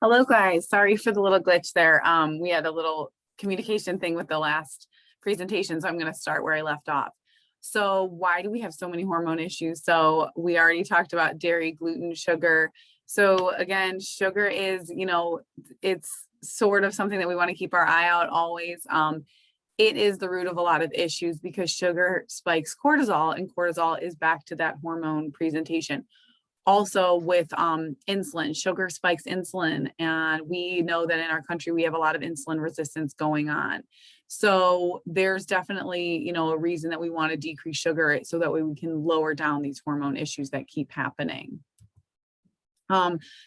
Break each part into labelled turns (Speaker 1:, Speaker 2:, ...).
Speaker 1: Hello, guys. Sorry for the little glitch there. We had a little communication thing with the last presentation, so I'm going to start where I left off. So why do we have so many hormone issues? So we already talked about dairy, gluten, sugar. So again, sugar is, it's sort of something that we want to keep our eye out always. It is the root of a lot of issues because sugar spikes cortisol, and cortisol is back to that hormone presentation. Also with insulin, sugar spikes insulin, and we know that in our country we have a lot of insulin resistance going on. So there's definitely, a reason that we want to decrease sugar so that way we can lower down these hormone issues that keep happening.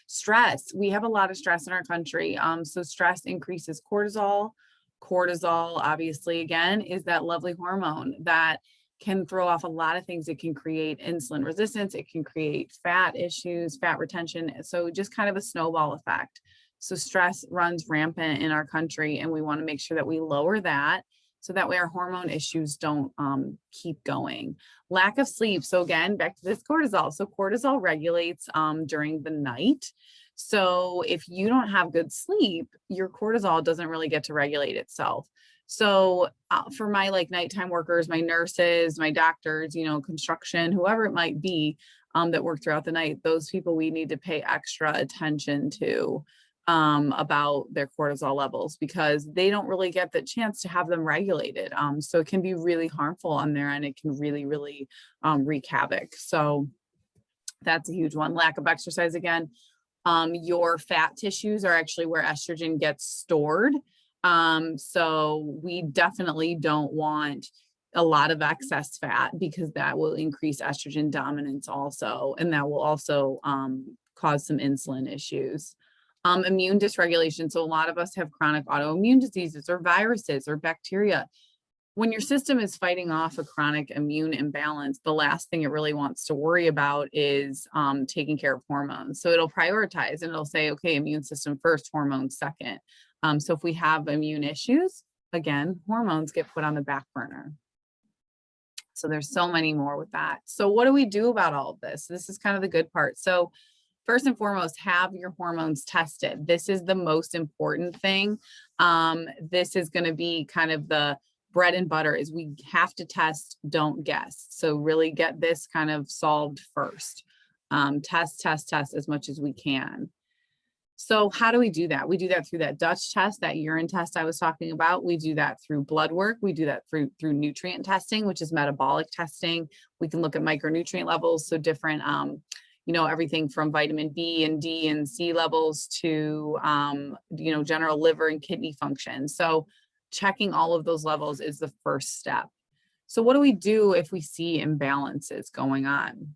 Speaker 1: Stress, we have a lot of stress in our country. So stress increases cortisol. Cortisol, obviously, again, is that lovely hormone that can throw off a lot of things. It can create insulin resistance. It can create fat issues, fat retention. So just kind of a snowball effect. So stress runs rampant in our country, and we want to make sure that we lower that so that way our hormone issues don't keep going. Lack of sleep. So again, back to this cortisol. So cortisol regulates during the night. So if you don't have good sleep, your cortisol doesn't really get to regulate itself. So for my nighttime workers, my nurses, my doctors, construction, whoever it might be that work throughout the night, those people we need to pay extra attention to about their cortisol levels because they don't really get the chance to have them regulated. So it can be really harmful on there, and it can really, really wreak havoc. So that's a huge one. Lack of exercise again. Your fat tissues are actually where estrogen gets stored. So we definitely don't want a lot of excess fat because that will increase estrogen dominance also, and that will also cause some insulin issues. Immune dysregulation. So a lot of us have chronic autoimmune diseases or viruses or bacteria. When your system is fighting off a chronic immune imbalance, the last thing it really wants to worry about is taking care of hormones. So it'll prioritize and it'll say, okay, immune system first, hormones second. So if we have immune issues, again, hormones get put on the back burner. So there's so many more with that. So what do we do about all of this? This is kind of the good part. So first and foremost, have your hormones tested. This is the most important thing. This is going to be kind of the bread and butter is we have to test, don't guess. So really get this kind of solved first. Test as much as we can. So how do we do that? We do that through that Dutch test, that urine test I was talking about. We do that through blood work. We do that through nutrient testing, which is metabolic testing. We can look at micronutrient levels. So different, everything from vitamin B and D and C levels to, general liver and kidney function. So checking all of those levels is the first step. So what do we do if we see imbalances going on?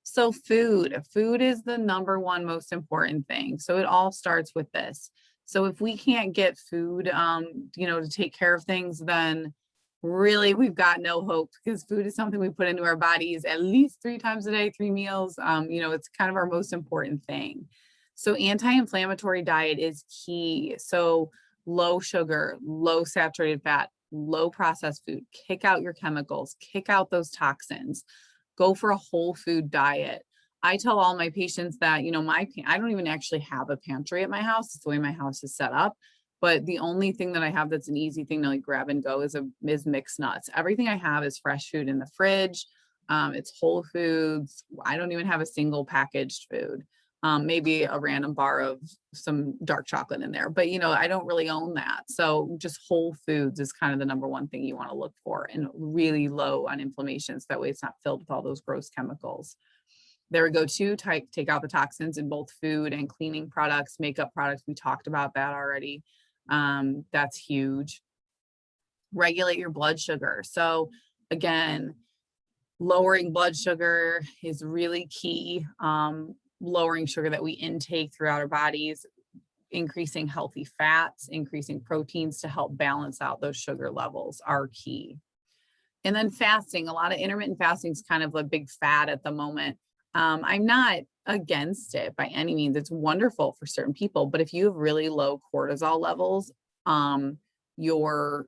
Speaker 1: So food is the number one most important thing. So it all starts with this. So if we can't get food, to take care of things, then really we've got no hope because food is something we put into our bodies at least 3 times a day, 3 meals. It's kind of our most important thing. So anti-inflammatory diet is key. So low sugar, low saturated fat, low processed food, kick out your chemicals, kick out those toxins. Go for a whole food diet. I tell all my patients that, I don't even actually have a pantry at my house. It's the way my house is set up. But the only thing that I have that's an easy thing to grab and go is mixed nuts. Everything I have is fresh food in the fridge. It's whole foods. I don't even have a single packaged food. Maybe a random bar of some dark chocolate in there, but I don't really own that. So just whole foods is kind of the number one thing you want to look for, and really low on inflammation. So that way it's not filled with all those gross chemicals. There we go too. Take out the toxins in both food and cleaning products, makeup products. We talked about that already. That's huge. Regulate your blood sugar. So again, lowering blood sugar is really key. Lowering sugar that we intake throughout our bodies, increasing healthy fats, increasing proteins to help balance out those sugar levels are key. And then fasting, a lot of intermittent fasting is kind of a big fad at the moment. I'm not against it by any means. It's wonderful for certain people, but if you have really low cortisol levels, your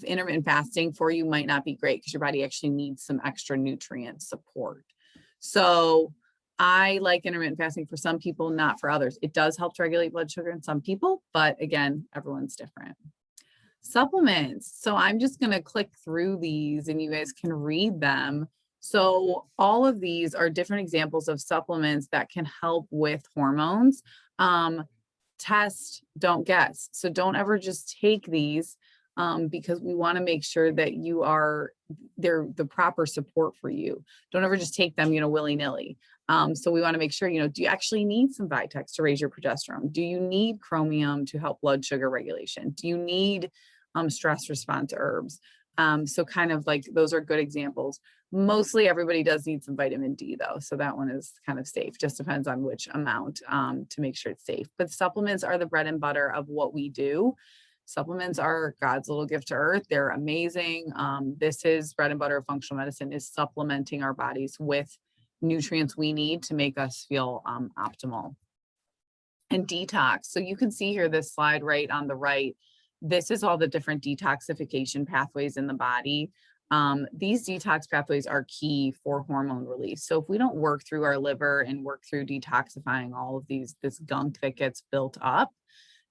Speaker 1: intermittent fasting for you might not be great because your body actually needs some extra nutrient support. So I like intermittent fasting for some people, not for others. It does help to regulate blood sugar in some people, but again, everyone's different. Supplements. So I'm just going to click through these and you guys can read them. So all of these are different examples of supplements that can help with hormones. Test, don't guess. So don't ever just take these because we want to make sure that they're the proper support for you. Don't ever just take them, willy-nilly. So we want to make sure, do you actually need some Vitex to raise your progesterone? Do you need chromium to help blood sugar regulation? Do you need stress response herbs? So kind of like those are good examples. Mostly everybody does need some vitamin D though. So that one is kind of safe, just depends on which amount to make sure it's safe. But supplements are the bread and butter of what we do. Supplements are God's little gift to earth. They're amazing. This is bread and butter of functional medicine, is supplementing our bodies with nutrients we need to make us feel optimal. And detox. So you can see here this slide right on the right. This is all the different detoxification pathways in the body. These detox pathways are key for hormone release. So if we don't work through our liver and work through detoxifying all of this gunk that gets built up,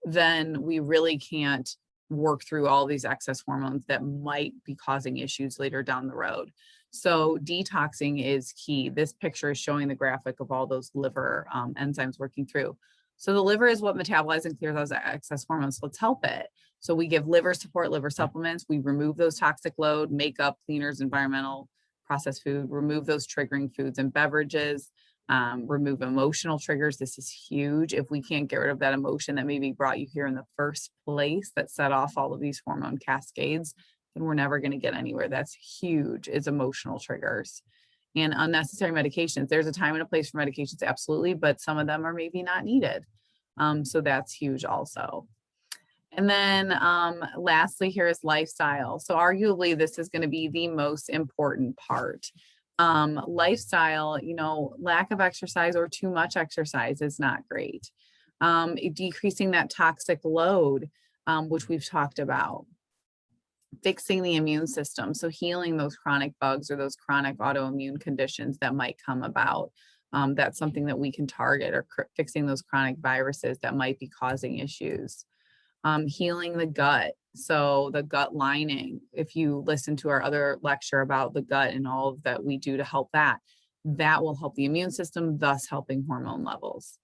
Speaker 1: then we really can't work through all these excess hormones that might be causing issues later down the road. So detoxing is key. This picture is showing the graphic of all those liver enzymes working through. So the liver is what metabolizes and clears those excess hormones. Let's help it. So we give liver support, liver supplements. We remove those toxic load, makeup, cleaners, environmental, processed food, remove those triggering foods and beverages, remove emotional triggers. This is huge. If we can't get rid of that emotion that maybe brought you here in the first place that set off all of these hormone cascades, then we're never going to get anywhere. That's huge, is emotional triggers. And unnecessary medications. There's a time and a place for medications, absolutely, but some of them are maybe not needed. So that's huge also. And then lastly, here is lifestyle. So arguably, this is going to be the most important part. Lifestyle, lack of exercise or too much exercise is not great. Decreasing that toxic load, which we've talked about. Fixing the immune system, so healing those chronic bugs or those chronic autoimmune conditions that might come about. That's something that we can target, or fixing those chronic viruses that might be causing issues. Healing the gut, so the gut lining. If you listen to our other lecture about the gut and all that we do to help that will help the immune system, thus helping hormone levels.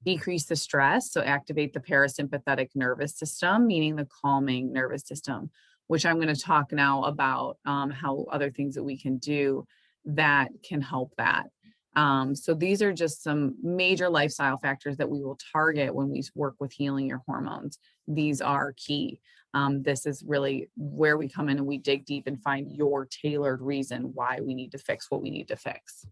Speaker 1: Decrease the stress, so activate the parasympathetic nervous system, meaning the calming nervous system, which I'm going to talk now about how other things that we can do that can help that. So these are just some major lifestyle factors that we will target when we work with healing your hormones. These are key. This is really where we come in and we dig deep and find your tailored reason why we need to fix what we need to fix.